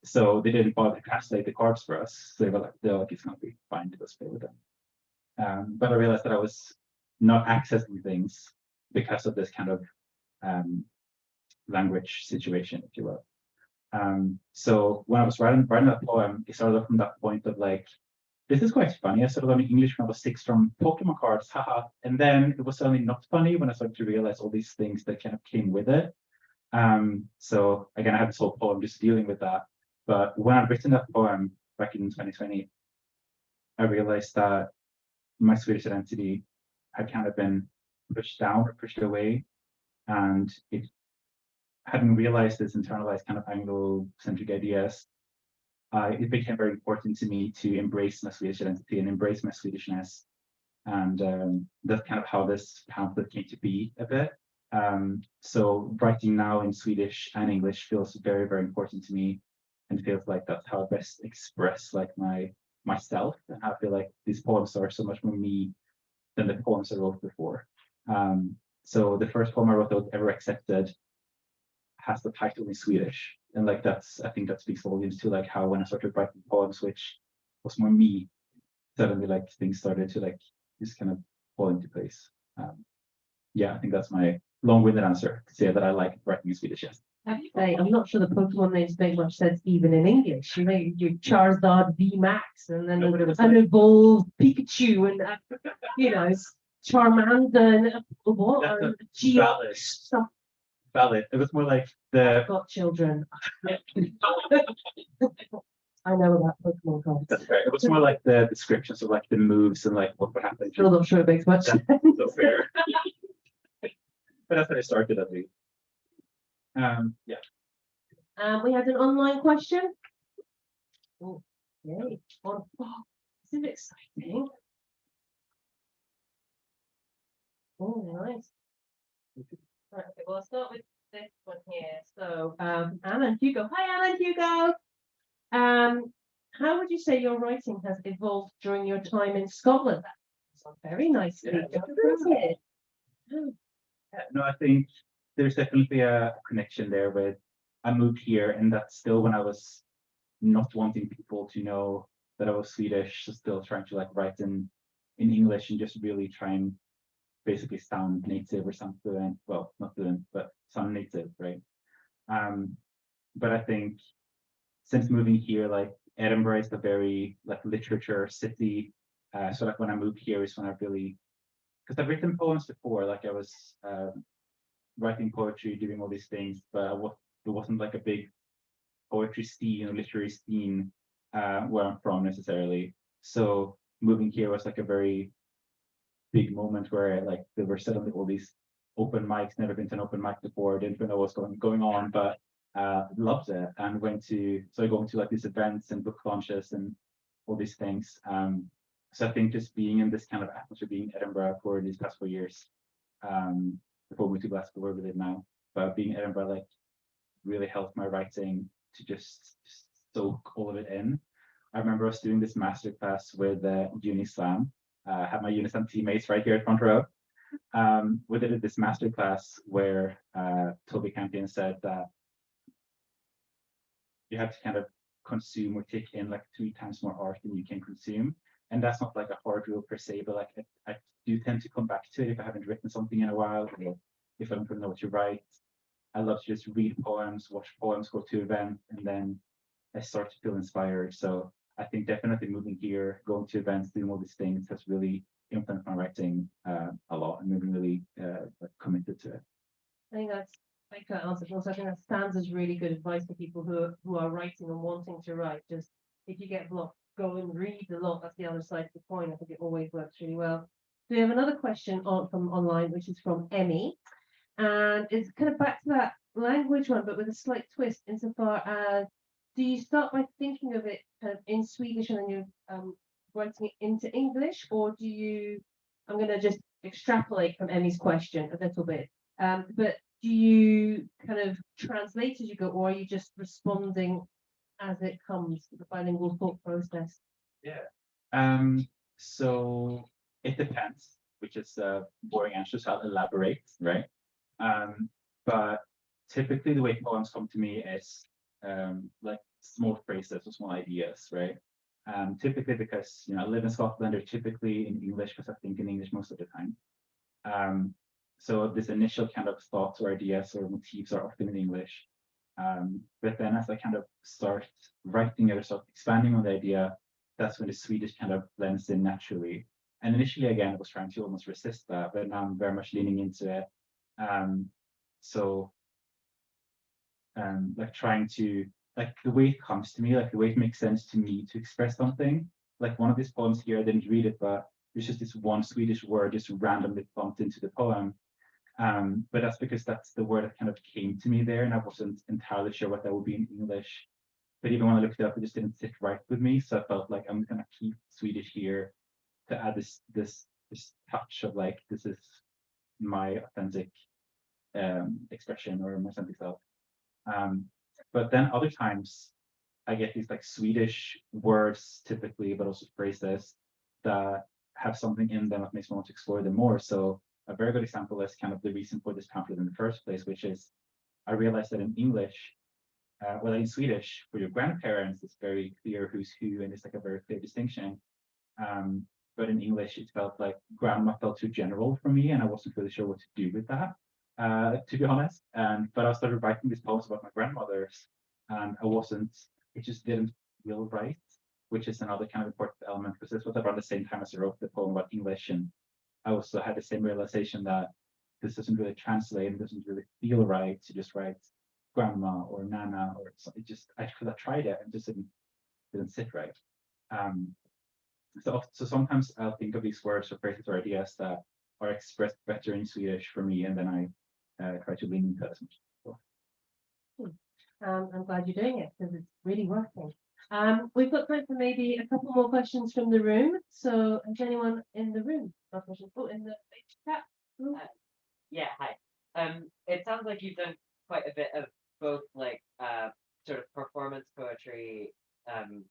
S3: So they didn't bother to translate the cards for us. So they were like, they're like, it's gonna be fine to just play with them. But I realized that I was not accessing things because of this kind of language situation, if you will. So when I was writing that poem, it started from that point of like, this is quite funny. I started learning English when I was 6 from Pokemon cards, haha. And then it was suddenly not funny when I started to realize all these things that kind of came with it. So again, I had this whole poem just dealing with that. But when I'd written that poem back in 2020, I realized that my Swedish identity had kind of been pushed down or pushed away. And it having realized this internalized kind of Anglo-centric ideas, it became very important to me to embrace my Swedish identity and embrace my Swedishness. And that's kind of how this pamphlet came to be a bit. So writing now in Swedish and English feels very, very important to me, and feels like that's how I best express like myself. And I feel like these poems are so much more me than the poems I wrote before. So the first poem I wrote that was ever accepted has the title in Swedish, and like I think that speaks volumes to like how when I started writing poems, which was more me, suddenly like things started to like just kind of fall into place. Yeah, I think that's my long-winded answer to say that I like writing in Swedish. Yes.
S1: I have to say, I'm not sure the Pokemon names make much sense even in English. You know, you Charizard V Max and then
S3: No, but it was
S1: an
S3: like-
S1: evolved Pikachu and you know Charmander and what
S3: That's a
S1: and Geo
S3: valid.
S1: stuff.
S3: Valid. It was more like the
S1: Got children. I know about Pokemon cards.
S3: that's fair. It was more like the descriptions of like the moves and like what would happen.
S1: Still not sure it makes much sense.
S3: That's so fair. But that's how I started at least. Yeah.
S1: We had an online question. Oh, yay. Oh, this is exciting. Oh, nice. Right, okay, well, I'll start with this one here. So, Alan Hugo. Hi, Alan Hugo. How would you say your writing has evolved during your time in Scotland? That's very nicely
S3: Yeah.
S1: done, isn't it?
S3: Yeah, no, I think there's definitely a connection there with I moved here and that's still when I was not wanting people to know that I was Swedish, so still trying to like write in English and just really try and basically sound native or sound fluent. Well, not fluent, but sound native, right? But I think since moving here, like Edinburgh is a very like literature city. So like when I moved here is when I really because I've written poems before, like I was writing poetry, doing all these things, but there wasn't like a big poetry scene or literary scene where I'm from necessarily. So moving here was like a very big moment where like there were suddenly all these open mics, never been to an open mic before, didn't know what's going on, but loved it and started going to like these events and book launches and all these things. So I think just being in this kind of atmosphere, being in Edinburgh for these past 4 years, before we moved to Glasgow where we live now, but being in Edinburgh like really helped my writing to just soak all of it in. I remember us doing this masterclass with Unislam. Had my Unislam teammates right here at front row. We did this masterclass where Toby Campion said that you have to kind of consume or take in like 3 times more art than you can consume. And that's not like a hard rule per se, but like I do tend to come back to it if I haven't written something in a while, or if I don't really know what to write. I love to just read poems, watch poems, go to events, and then I start to feel inspired. So I think definitely moving here, going to events, doing all these things has really influenced my writing a lot, and made me really like committed to it.
S1: I think that's like that answer. Also, I think that stands as really good advice for people who are writing and wanting to write. Just if you get blocked, go and read a lot. That's the other side of the coin. I think it always works really well. So we have another question from online, which is from Emmy, and it's kind of back to that language one, but with a slight twist insofar as do you start by thinking of it kind of in Swedish and then you're writing it into English, or do you? I'm going to just extrapolate from Emmy's question a little bit. But do you kind of translate as you go, or are you just responding as it comes to the bilingual thought process?
S3: Yeah. So it depends, which is a boring answer, so I'll elaborate, right? But typically the way poems come to me is like small phrases or small ideas, right? Typically because I live in Scotland, or typically in English because I think in English most of the time. So this initial kind of thoughts or ideas or motifs are often in English. But then as I kind of start writing it or start expanding on the idea, that's when the Swedish kind of blends in naturally. And initially, again, I was trying to almost resist that, but now I'm very much leaning into it. So like trying to, like the way it comes to me, like the way it makes sense to me to express something. Like one of these poems here, I didn't read it, but there's just this one Swedish word just randomly bumped into the poem. But that's because that's the word that kind of came to me there, and I wasn't entirely sure what that would be in English. But even when I looked it up, it just didn't sit right with me. So I felt like I'm gonna keep Swedish here to add this touch of like this is my authentic expression or my authentic self. But then other times I get these like Swedish words typically, but also phrases that have something in them that makes me want to explore them more. So a very good example is kind of the reason for this pamphlet in the first place, which is I realized that in English, well, in Swedish, for your grandparents, it's very clear who's who, and it's like a very clear distinction. But in English, it felt like grammar felt too general for me, and I wasn't really sure what to do with that, to be honest. But I started writing these poems about my grandmothers, and it just didn't feel right, which is another kind of important element, because this was around the same time as I wrote the poem about English, and I also had the same realization that this doesn't really translate, it doesn't really feel right to just write grandma or nana, or it just, I tried it and it just didn't sit right. So sometimes I'll think of these words or phrases or ideas that are expressed better in Swedish for me, and then I try to lean into that as much as possible.
S1: I'm glad you're doing it because it's really working. We've got time for maybe a couple more questions from the room. So has anyone in the room got questions? Oh, in the chat room?
S5: Yeah, hi. It sounds like you've done quite a bit of both, like sort of performance poetry,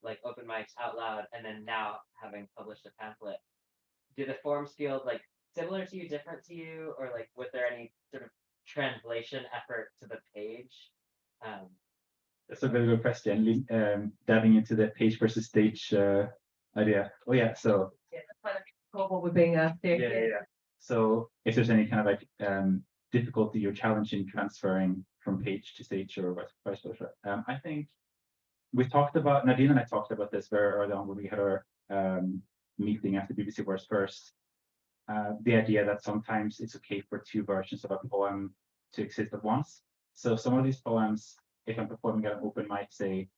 S5: like open mics out loud, and then now having published a pamphlet. Do the forms feel like similar to you, different to you, or like was there any sort of translation effort to the page?
S3: That's a very good question. Diving into the page versus stage idea. Oh yeah, so
S1: Yeah, that's kind of cool what we're being asked here.
S3: yeah. So if there's any kind of like difficulty or challenge in transferring from page to stage or vice versa, I think Nadine and I talked about this very early on when we had our meeting after BBC Words First. The idea that sometimes it's okay for two versions of a poem to exist at once. So some of these poems, if I'm performing at an open mic, say,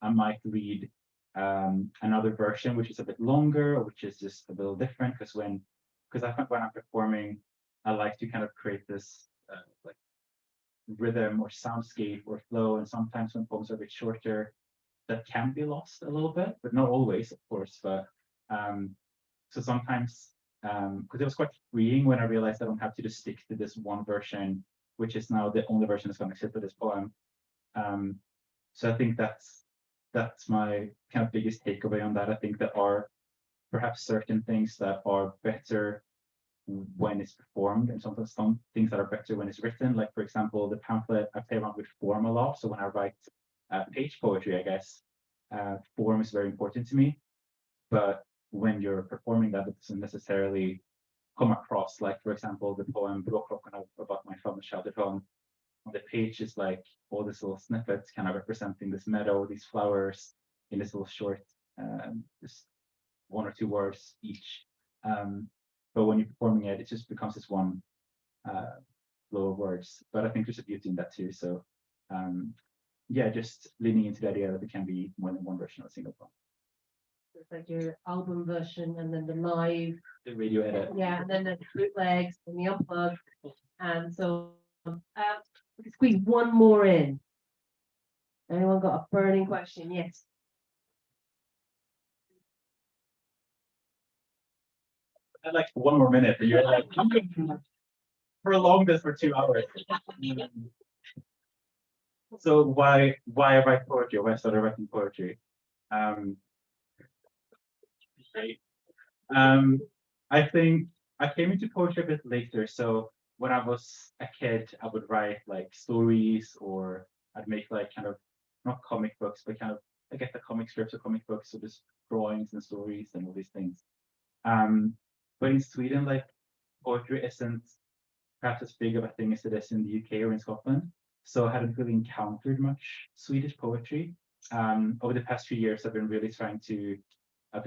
S3: I might read another version which is a bit longer, or which is just a little different, because I find when I'm performing, I like to kind of create this like rhythm or soundscape or flow, and sometimes when poems are a bit shorter, that can be lost a little bit, but not always, of course. But so sometimes, because it was quite freeing when I realized I don't have to just stick to this one version, which is now the only version that's going to exist for this poem. So I think that's my kind of biggest takeaway on that. I think there are perhaps certain things that are better when it's performed, and sometimes some things that are better when it's written. Like, for example, the pamphlet, I play around with form a lot. So when I write page poetry, I guess form is very important to me. But when you're performing that, it doesn't necessarily come across. Like, for example, the poem Blåklockan about my father's childhood home. On the page is like all these little snippets kind of representing this meadow, these flowers in this little short, just one or two words each. But when you're performing it, it just becomes this one flow of words. But I think there's a beauty in that too. So yeah, just leaning into the idea that it can be more than one version of a single poem.
S1: It's like your album version and then the live,
S3: The radio edit.
S1: yeah, and then the bootlegs and the unplugged. And so we can squeeze one more in. Anyone got a burning question? Yes.
S3: I'd like one more minute, but you're like, I'm going to prolong this for 2 hours. So why I write poetry, or why I started writing poetry? I think I came into poetry a bit later. So when I was a kid, I would write like stories, or I'd make like kind of not comic books, but kind of I guess the comic strips or comic books, so just drawings and stories and all these things. But in Sweden, like poetry isn't perhaps as big of a thing as it is in the UK or in Scotland. So I hadn't really encountered much Swedish poetry. Over the past few years, I've been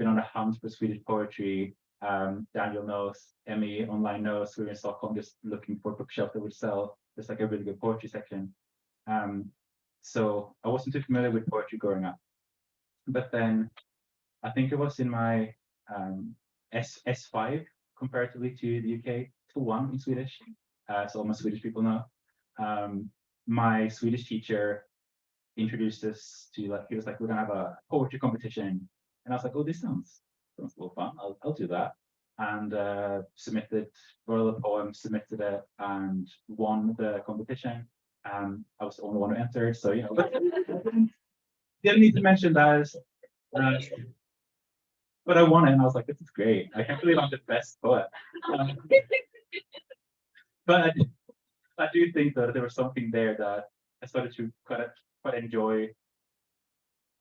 S3: on a hunt for Swedish poetry. Daniel knows, Emmy online knows, we're in Stockholm just looking for a bookshelf that would sell. There's like a really good poetry section. So I wasn't too familiar with poetry growing up. But then I think it was in my S5 comparatively to the UK, to 1 in Swedish. So all my Swedish people know. My Swedish teacher introduced us to, like, he was like, we're gonna have a poetry competition. And I was like, oh, this sounds a little fun. I'll do that. And wrote a poem, submitted it, and won the competition. I was the only one who entered, so didn't need to mention that. But I won it, and I was like, this is great. I can't believe I'm the best poet. But I do think that there was something there that I started to quite enjoy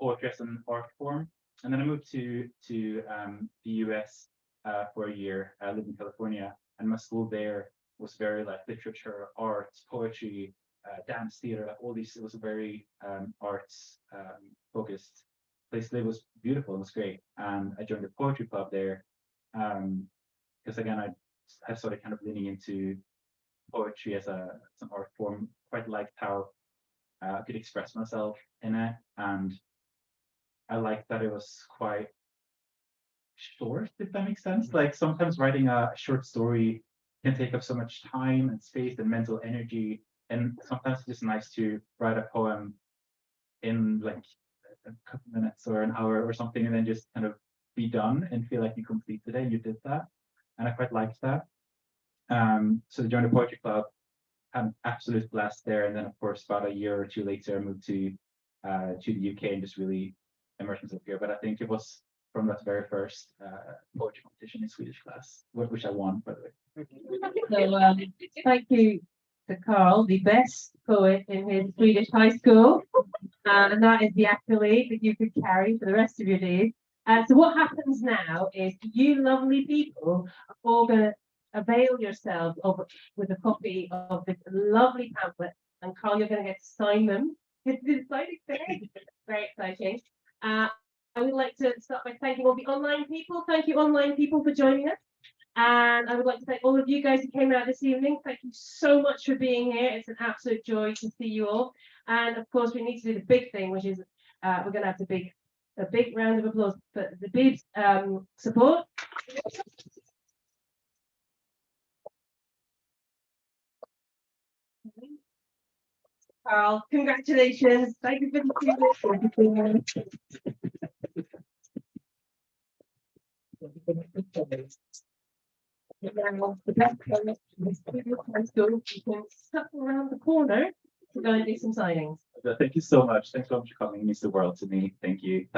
S3: poetry as an art form. and then I moved to the US for a year. I lived in California, and my school there was very like literature, art, poetry, dance, theater, like all these. It was a very arts focused place. It was beautiful. It was great, and I joined the poetry club there because again, I started kind of leaning into poetry as an art form. Quite liked how I could express myself in it, and I liked that it was quite short, if that makes sense. Like sometimes writing a short story can take up so much time and space and mental energy, and sometimes it's just nice to write a poem in like a couple minutes or an hour or something, and then just kind of be done and feel like you completed it and you did that. And I quite liked that. So I joined the poetry club, had an absolute blast there, and then of course about a year or two later I moved to the UK and just really immersed myself here. But I think it was from that very first poetry competition in Swedish class, which I won, by the way.
S1: So thank you to Carl, the best poet in his Swedish high school. And that is the accolade that you could carry for the rest of your days. So what happens now is you lovely people are all going to avail yourselves of with a copy of this lovely pamphlet. And Carl, you're going to get to sign them. It's exciting. Very exciting. I would like to start by thanking all the online people. Thank you, online people, for joining us. And I would like to thank all of you guys who came out this evening. Thank you so much for being here. It's an absolute joy to see you all. And of course, we need to do the big thing, which is we're going to have a big round of applause for the Bib's support. Carl, congratulations. Thank you for the you can step around the corner to go and do some signings.
S3: Thank you so much. Thanks so much for coming. It means the world to me. Thank you.